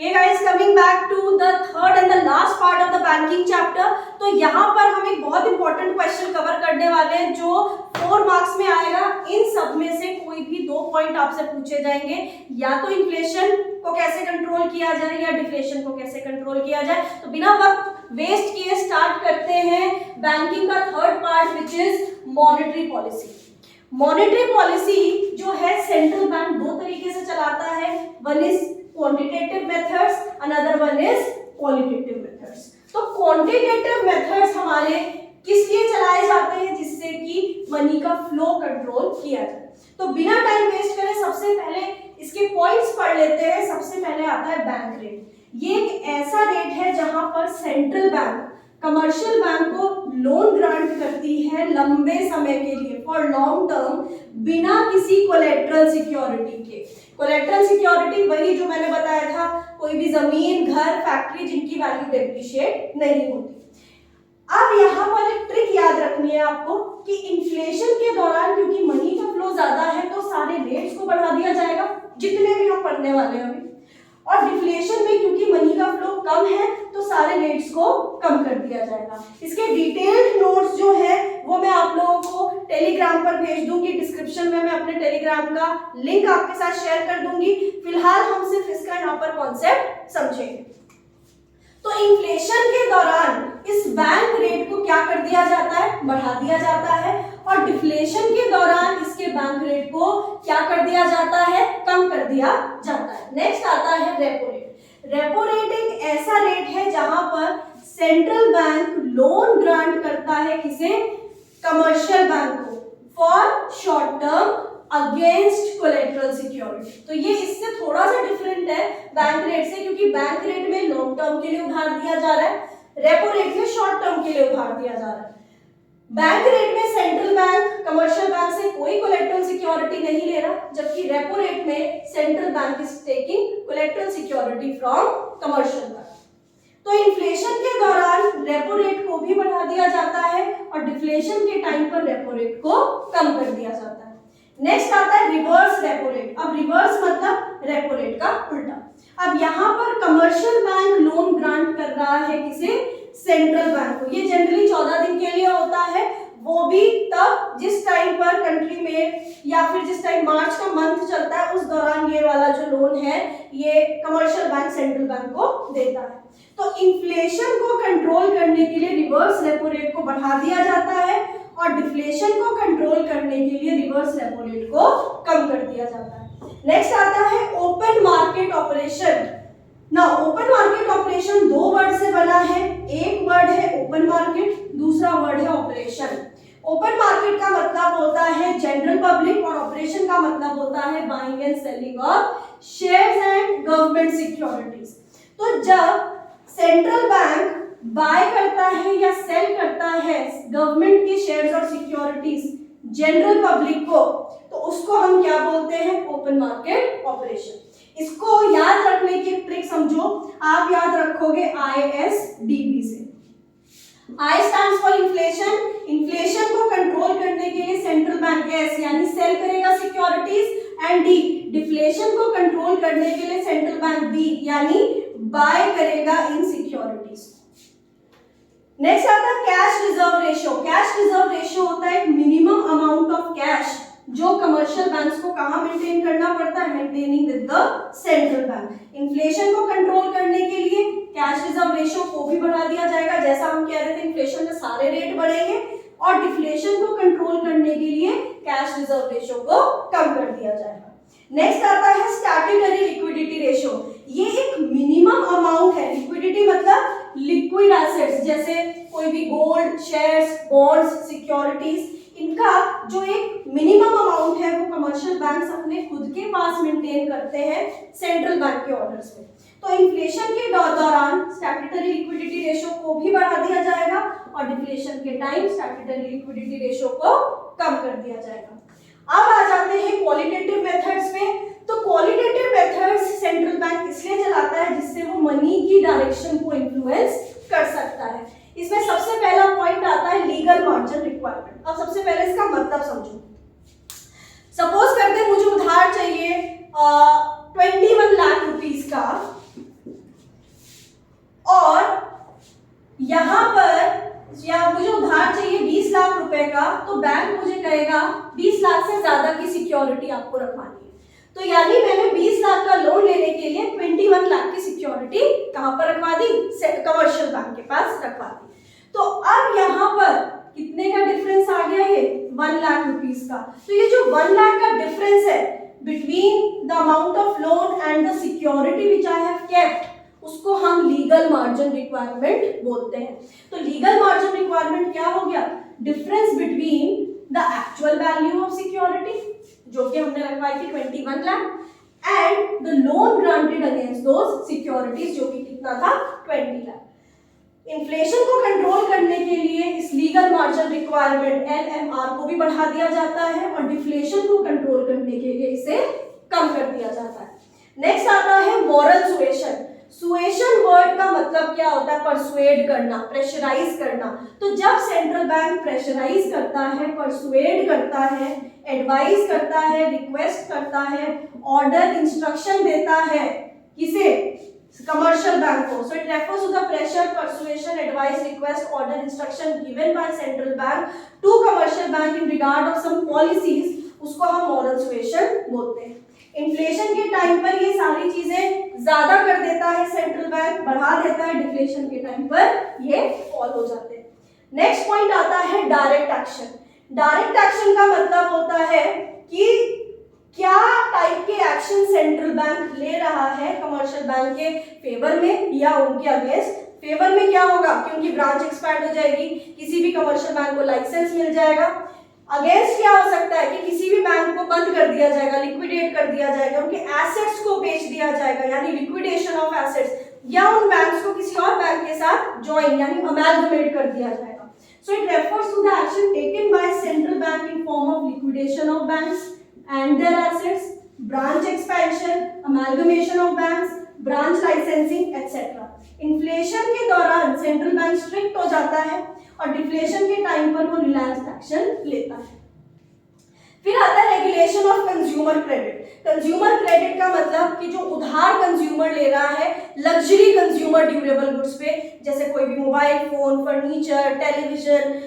Hey guys, coming back to the third and the last part of the banking chapter. तो यहाँ पर हम एक बहुत इंपॉर्टेंट क्वेश्चन कवर करने वाले हैं जो 4 मार्क्स में आएगा। इन सब में से कोई भी 2 पॉइंट आपसे पूछे जाएंगे, या तो इन्फ्लेशन को कैसे कंट्रोल किया जाए या डिफ्लेशन को कैसे कंट्रोल किया जाए। तो बिना वक्त वेस्ट किए स्टार्ट करते हैं बैंकिंग का third part which is monetary policy. Monetary policy जो है सेंट्रल बैंक दो तरीके से चलाता है, one is quantitative methods, another one is qualitative methods. तो क्वांटिटेटिव मेथड्स हमारे किस लिए चलाए जाते हैं, जिससे कि मनी का फ्लो कंट्रोल किया जाए। तो बिना टाइम वेस्ट करे सबसे पहले इसके पॉइंट्स पढ़ लेते हैं। सबसे पहले आता है बैंक रेट। ये एक ऐसा रेट है जहां पर सेंट्रल बैंक कमर्शियल बैंक को लोन ग्रांट करती है लंबे समय के लिए, फॉर लॉन्ग टर्म, बिना किसी कोलेट्रल सिक्योरिटी के। कोलेट्रल सिक्योरिटी वही जो मैंने बताया था, कोई भी जमीन, घर, फैक्ट्री जिनकी वैल्यू डेप्रिशिएट नहीं होती। अब यहाँ पर एक ट्रिक याद रखनी है आपको कि इन्फ्लेशन के दौरान क्योंकि मनी का फ्लो ज्यादा है तो सारे रेट्स को बढ़ा दिया जाएगा, जितने भी हम पढ़ने वाले हैं अभी। और डिफ्लेशन में क्योंकि मनी का फ्लो कम है तो सारे रेट्स को कम कर दिया जाएगा। इसके डिटेल्ड नोट्स जो है वो मैं आप लोगों को टेलीग्राम पर भेज दूंगी। डिस्क्रिप्शन में मैं अपने टेलीग्राम का लिंक आपके साथ शेयर कर दूंगी। फिलहाल हम सिर्फ इसका यहाँ पर कॉन्सेप्ट समझेंगे। तो इन्फ्लेशन के दौरान इस बैंक रेट को क्या कर दिया जाता है, बढ़ा दिया जाता है, और डिफ्लेशन के दौरान इसके बैंक रेट को क्या कर दिया जाता है, कम कर दिया जाता है। नेक्स्ट आता है रेपो रेट। रेपो रेट एक ऐसा रेट है जहां पर सेंट्रल बैंक लोन ग्रांट करता है किसे, कमर्शियल बैंक को, for short term against collateral security. तो ये इससे थोड़ा सा डिफरेंट है बैंक रेट से, क्योंकि बैंक रेट में लॉन्ग टर्म के लिए उधार दिया जा रहा है, रेपो रेट में शॉर्ट टर्म के लिए उधार दिया जा रहा है। बैंक रेट में सेंट्रल बैंक कमर्शियल बैंक से कोई कोलेट्रल सिक्योरिटी नहीं ले रहा, जबकि रेपो रेट में central bank is taking collateral security from commercial bank. तो इन्फ्लेशन के दौरान रेपो रेट को भी बढ़ा दिया जाता है और डिफ्लेशन के टाइम पर रेपो रेट को कम कर दिया जाता है। नेक्स्ट आता है रिवर्स रेपो रेट। अब रिवर्स मतलब रेपो रेट का उल्टा। अब यहाँ पर कमर्शियल बैंक लोन ग्रांट कर रहा है किसे, सेंट्रल बैंक को। ये जनरली 14 दिन के लिए होता है, वो भी तब जिस टाइम पर कंट्री में या फिर जिस टाइम मार्च का मंथ चलता है उस दौरान ये वाला जो लोन है ये कमर्शियल बैंक सेंट्रल बैंक को देता है। तो इन्फ्लेशन को कंट्रोल करने के लिए रिवर्स रेपो रेट को बढ़ा दिया जाता है और डिफ्लेशन को कंट्रोल करने के लिए रिवर्स रेपो रेट को कम कर दिया जाता है। नेक्स्ट आता है ओपन मार्केट ऑपरेशन। ना ओपन मार्केट ऑपरेशन दो वर्ड से बना है, एक वर्ड है ओपन मार्केट, दूसरा वर्ड है ऑपरेशन। ओपन मार्केट का मतलब होता है जनरल पब्लिक और ऑपरेशन का मतलब होता है buying and selling of shares and government securities. तो जब सेंट्रल बैंक बाय करता है या सेल करता है गवर्नमेंट के शेयर्स और सिक्योरिटीज जनरल पब्लिक को, तो उसको हम क्या बोलते हैं, ओपन मार्केट ऑपरेशन। इसको याद रखने की ट्रिक समझो, आप याद रखोगे ISDB से। I stands for inflation. Inflation को कंट्रोल करने के लिए सेंट्रल बैंक S यानी सेल करेगा सिक्योरिटीज, एंड D डिफ्लेशन को कंट्रोल करने के लिए सेंट्रल बैंक B यानी बाय करेगा इन सिक्योरिटीज। नेक्स्ट आता है cash reserve ratio. Cash reserve ratio होता है एक मिनिमम अमाउंट ऑफ कैश जो कमर्शियल बैंक्स को कहां मेंटेन करना पड़ता है, maintaining with the central bank. Inflation को कंट्रोल करने के लिए कैश रिजर्व रेशियो को भी बढ़ा दिया जाएगा, जैसा हम कह रहे थे इन्फ्लेशन में सारे रेट बढ़ेंगे, और डिफ्लेशन को कंट्रोल करने के लिए कैश रिजर्व रेशियो को कम कर दिया जाएगा। नेक्स्ट आता है स्टैट्यूटरी लिक्विडिटी रेशियो। ये एक मिनिमम अमाउंट है, लिक्विडिटी मतलब लिक्विड एसेट्स जैसे कोई भी गोल्ड, शेयर्स, बॉन्ड्स, सिक्योरिटीज, इनका जो एक मिनिमम अमाउंट है वो कमर्शियल बैंक्स अपने खुद के पास मेंटेन करते हैं सेंट्रल बैंक के ऑर्डर्स पे। तो इन्फ्लेशन के दौरान स्टैट्यूटरी लिक्विडिटी रेशियो को भी बढ़ा दिया जाएगा और डिफ्लेशन के टाइम स्टैट्यूटरी लिक्विडिटी रेशियो को कम कर दिया जाएगा। अब आ जाते हैं क्वालिटेटिव मेथड्स पे। तो क्वालिटेटिव मेथड्स सेंट्रल बैंक इसलिए चलाता है जिससे वो मनी की डायरेक्शन को इन्फ्लुएंस कर सकता है। इसमें सबसे पहला पॉइंट आता है लीगल मार्जिन रिक्वायरमेंट। अब सबसे पहले इसका मतलब समझो। सपोज करते मुझे उधार चाहिए 21 लाख रुपीस का, जाएगा तो बैंक मुझे कहेगा 20 लाख से ज्यादा की सिक्योरिटी आपको रखवानी है। तो यानी मैंने 20 लाख का लोन लेने के लिए 21 लाख की सिक्योरिटी कहां पर रखवा दी? कमर्शियल बैंक के पास रखवा दी। तो अब यहाँ पर कितने का डिफरेंस आ गया? ये 1 लाख रुपीस का। तो ये जो 1 लाख का डिफरेंस है between the amount of loan and the security which I have kept, उसको हम लीगल मार्जिन रिक्वायरमेंट बोलते हैं। तो लीगल मार्जिन रिक्वायरमेंट क्या हो गया? Difference between the actual value of security जो कि हमने रखवाई थी 21 lakh and the loan granted against those securities जो कि कितना था? 20 लाख। इन्फ्लेशन को कंट्रोल करने के लिए इस लीगल मार्जिन रिक्वायरमेंट LMR को भी बढ़ा दिया जाता है और डिफ्लेशन को कंट्रोल करने के लिए इसे कम कर दिया जाता है। नेक्स्ट आता है मॉरल सुएशन। सुएशन वर्ड का मतलब क्या होता है? परसुएड करना, प्रेशराइज करना। तो जब सेंट्रल बैंक प्रेशराइज करता है, परसुएड करता है, एडवाइज करता है, रिक्वेस्ट करता है, ऑर्डर इंस्ट्रक्शन देता है, किसे? commercial bank को. So it refers to the pressure, persuasion, advice, request, order, instruction given by central bank to commercial bank in regard of some policies, उसको हम moral suasion बोलते हैं। इन्फ्लेशन के टाइम पर ये सारी चीजें ज्यादा कर देता है सेंट्रल बैंक, बढ़ा देता है, डिफ्लेशन के टाइम पर ये फॉल हो जाते हैं। नेक्स्ट पॉइंट आता है डायरेक्ट एक्शन। डायरेक्ट एक्शन का मतलब होता है कि क्या टाइप के एक्शन सेंट्रल बैंक ले रहा है कमर्शियल बैंक के फेवर में या उनके अगेंस्ट। फेवर में क्या होगा? क्योंकि ब्रांच एक्सपैंड हो जाएगी, किसी भी कमर्शियल बैंक को लाइसेंस मिल जाएगा। अगेंस्ट क्या हो सकता है कि किसी भी बैंक को बंद कर दिया जाएगा, लिक्विडेट कर दिया जाएगा, उनके एसेट्स को बेच दिया जाएगा यानी लिक्विडेशन ऑफ एसेट्स, या उन बैंक्स को किसी और बैंक के साथ ज्वाइन यानी अमैलगमेट कर दिया जाएगा। So it refers to the action taken by central bank in form of liquidation of banks and their assets, branch expansion, amalgamation of banks, branch licensing, etc. Inflation के दौरान सेंट्रल बैंक स्ट्रिक्ट हो जाता है और deflation के time पर वो relaxed action लेता है। फिर आता है regulation of consumer credit. Consumer credit का मतलब कि जो उधार कंज्यूमर ले रहा है लग्जरी कंज्यूमर ड्यूरेबल गुड्स पे, जैसे कोई भी mobile phone, furniture, television,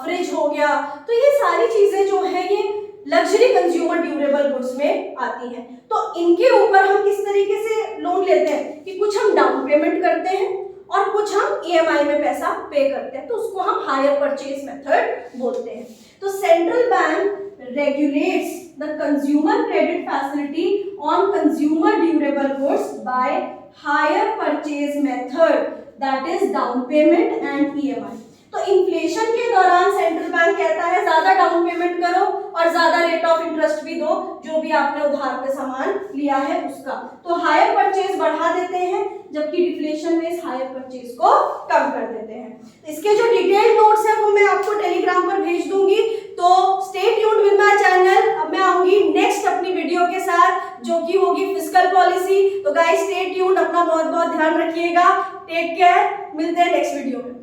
fridge हो गया, तो ये सारी चीजें जो है ये लग्जरी कंज्यूमर ड्यूरेबल गुड्स में आती हैं। तो इनके ऊपर हम किस तरीके से लोन लेते हैं कि कुछ हम डाउन पेमेंट करते हैं और कुछ हम EMI में पैसा पे करते हैं, तो उसको हम हायर परचेज मेथड बोलते हैं। तो central bank regulates the consumer credit facility on consumer durable goods by higher purchase method, that is down payment and EMI. तो इन्फ्लेशन के दौरान सेंट्रल बैंक कहता है ज्यादा डाउन पेमेंट करो और ज्यादा रेट ऑफ इंटरेस्ट भी दो जो भी आपने उधार पे सामान लिया है उसका। तो हायर परचेज बढ़ा देते हैं जबकि डिफ्लेशन में इस हायर परचेज को कम कर देते हैं। इसके जो डिटेल नोट्स है वो मैं आपको टेलीग्राम पर भेज दूंगी, तो stay tuned with my channel. अब मैं आऊंगी नेक्स्ट अपनी वीडियो के साथ जो कि होगी फिस्कल पॉलिसी। तो गाइस स्टे ट्यून्ड, अपना बहुत बहुत ध्यान रखिएगा, टेक केयर, मिलते हैं नेक्स्ट वीडियो में।